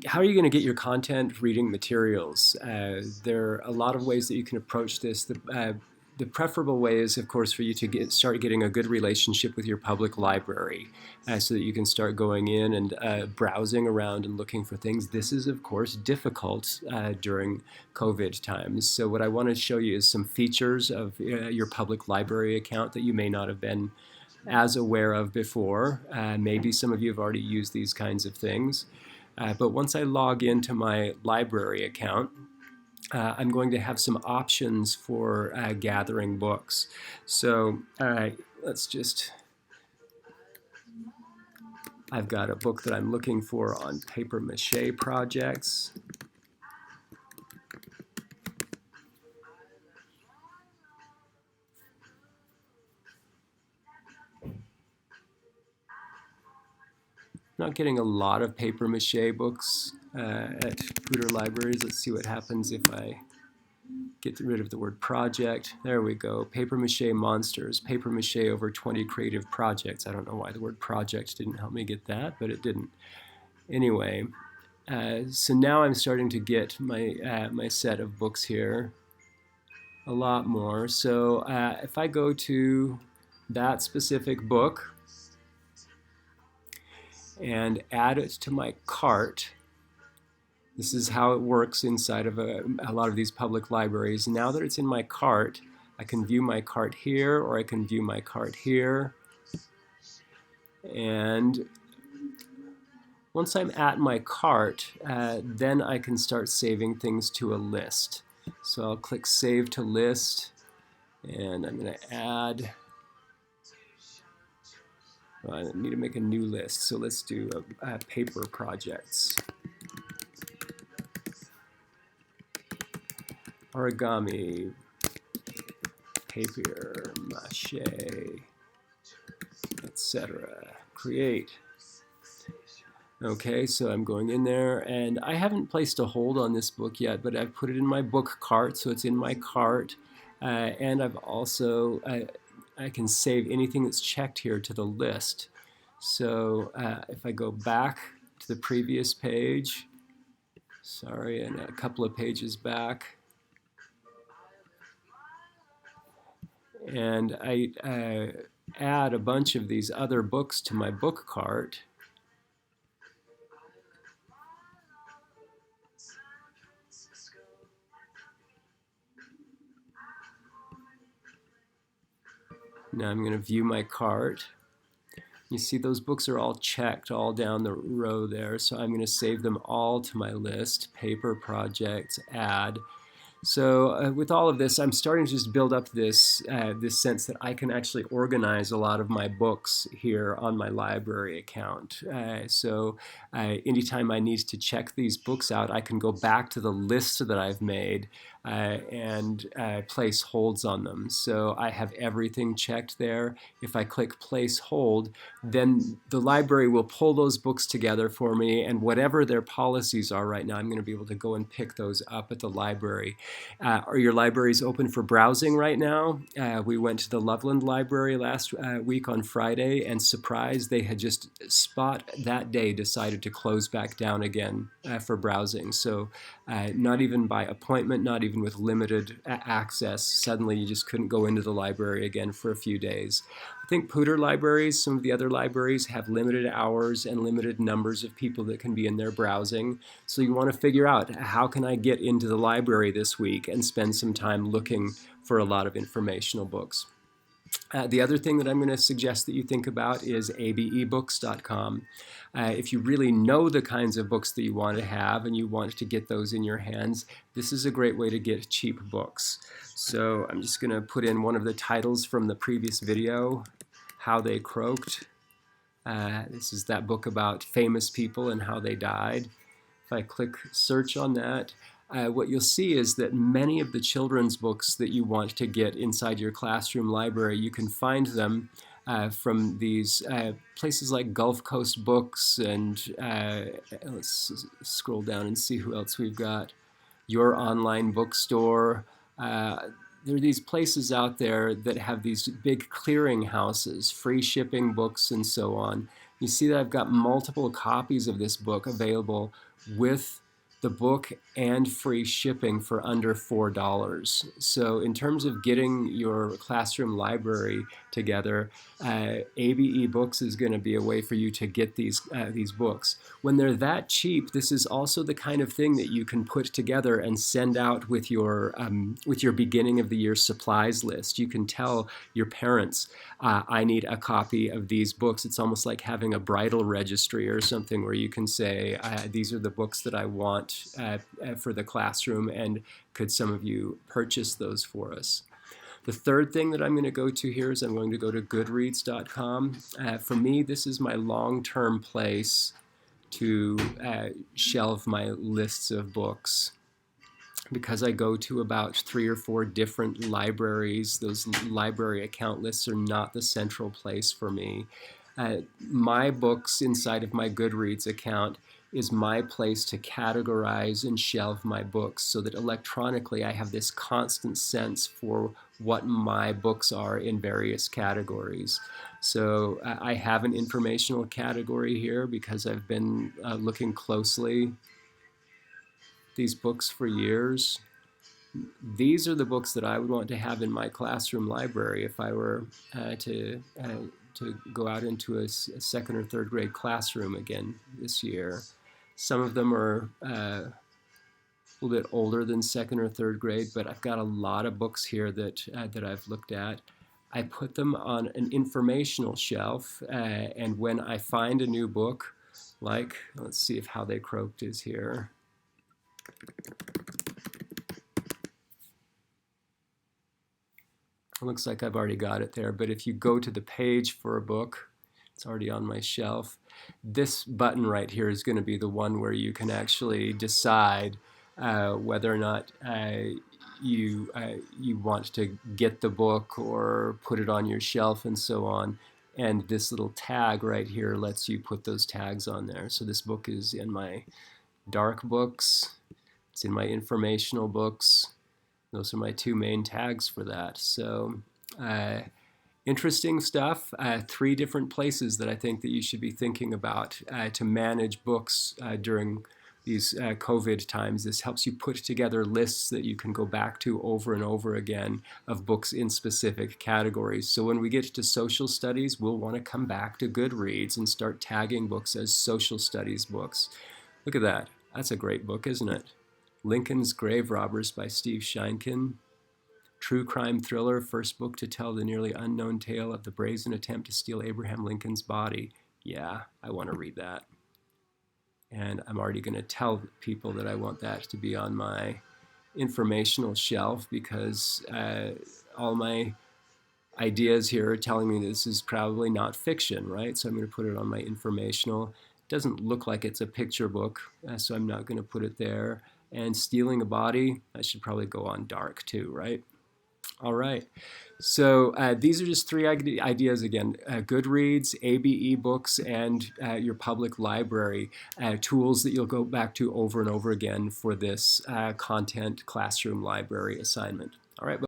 how are you going to get your content reading materials? There are a lot of ways that you can approach this. The preferable way is, of course, for you to start getting a good relationship with your public library so that you can start going in and browsing around and looking for things. This is, of course, difficult during COVID times. So what I want to show you is some features of your public library account that you may not have been as aware of before. Maybe some of you have already used these kinds of things. But once I log into my library account, I'm going to have some options for gathering books. So let's just, I've got a book that I'm looking for on paper mache projects. Not getting a lot of paper mache books at Poudre Libraries. Let's see what happens if I get rid of the word project. There we go. Paper mache monsters. Paper mache over 20 creative projects. I don't know why the word project didn't help me get that, but it didn't. Anyway, so now I'm starting to get my set of books here a lot more. So if I go to that specific book and add it to my cart, this is how it works inside of a lot of these public libraries. Now that it's in my cart, I can view my cart here, or I can view my cart here. And once I'm at my cart, then I can start saving things to a list. So I'll click Save to List, and I'm going to add. Well, I need to make a new list, so let's do paper projects. Origami, paper mache, etc. Create. Okay, so I'm going in there, and I haven't placed a hold on this book yet, but I've put it in my book cart, so it's in my cart. And I've also, I can save anything that's checked here to the list. So if I go back to the previous page, sorry, and a couple of pages back, and I add a bunch of these other books to my book cart. Now I'm going to view my cart. You see those books are all checked all down the row there, so I'm going to save them all to my list. Paper projects, add. So with all of this, I'm starting to just build up this sense that I can actually organize a lot of my books here on my library account. So anytime I need to check these books out, I can go back to the list that I've made and place holds on them. So I have everything checked there. If I click place hold, then the library will pull those books together for me, and whatever their policies are right now, I'm going to be able to go and pick those up at the library. Are your libraries open for browsing right now? We went to the Loveland Library last week on Friday, and surprise, they had just spot that day decided to close back down again for browsing. So not even by appointment, not even with limited access, suddenly you just couldn't go into the library again for a few days. I think Poudre libraries, some of the other libraries, have limited hours and limited numbers of people that can be in there browsing. So you want to figure out, how can I get into the library this week and spend some time looking for a lot of informational books. The other thing that I'm going to suggest that you think about is abebooks.com. If you really know the kinds of books that you want to have and you want to get those in your hands, this is a great way to get cheap books. So I'm just going to put in one of the titles from the previous video, How They Croaked. This is that book about famous people and how they died. If I click search on that, what you'll see is that many of the children's books that you want to get inside your classroom library, you can find them from these places like Gulf Coast Books, and let's scroll down and see who else we've got. Your Online Bookstore. There are these places out there that have these big clearing houses, free shipping books and so on. You see that I've got multiple copies of this book available with the book and free shipping for under $4. So in terms of getting your classroom library together, ABE Books is going to be a way for you to get these books. When they're that cheap, this is also the kind of thing that you can put together and send out with your beginning of the year supplies list. You can tell your parents, I need a copy of these books. It's almost like having a bridal registry or something where you can say, these are the books that I want for the classroom, and could some of you purchase those for us? The third thing that I'm going to go to here is I'm going to go to goodreads.com. For me, this is my long-term place to shelve my lists of books, because I go to about 3 or 4 different libraries. Those library account lists are not the central place for me. My books inside of my Goodreads account is my place to categorize and shelve my books, so that electronically I have this constant sense for what my books are in various categories. So I have an informational category here because I've been looking closely these books for years. These are the books that I would want to have in my classroom library if I were to go out into a second or third grade classroom again this year. Some of them are a little bit older than second or third grade, but I've got a lot of books here that I've looked at. I put them on an informational shelf, and when I find a new book, like, let's see if How They Croaked is here. It looks like I've already got it there, but if you go to the page for a book, it's already on my shelf. This button right here is going to be the one where you can actually decide whether or not you want to get the book or put it on your shelf and so on. And this little tag right here lets you put those tags on there. So this book is in my dark books, it's in my informational books. Those are my 2 main tags for that. So interesting stuff. 3 different places that I think that you should be thinking about to manage books during these COVID times. This helps you put together lists that you can go back to over and over again of books in specific categories. So when we get to social studies, we'll want to come back to Goodreads and start tagging books as social studies books. Look at that. That's a great book, isn't it? Lincoln's Grave Robbers by Steve Sheinkin. True crime thriller, first book to tell the nearly unknown tale of the brazen attempt to steal Abraham Lincoln's body. Yeah, I want to read that. And I'm already going to tell people that I want that to be on my informational shelf, because all my ideas here are telling me this is probably not fiction, right? So I'm going to put it on my informational. It doesn't look like it's a picture book, so I'm not going to put it there. And Stealing a Body, I should probably go on dark too, right? All right. So these are just 3 ideas again: Goodreads, ABE Books, and your public library, tools that you'll go back to over and over again for this content classroom library assignment. All right.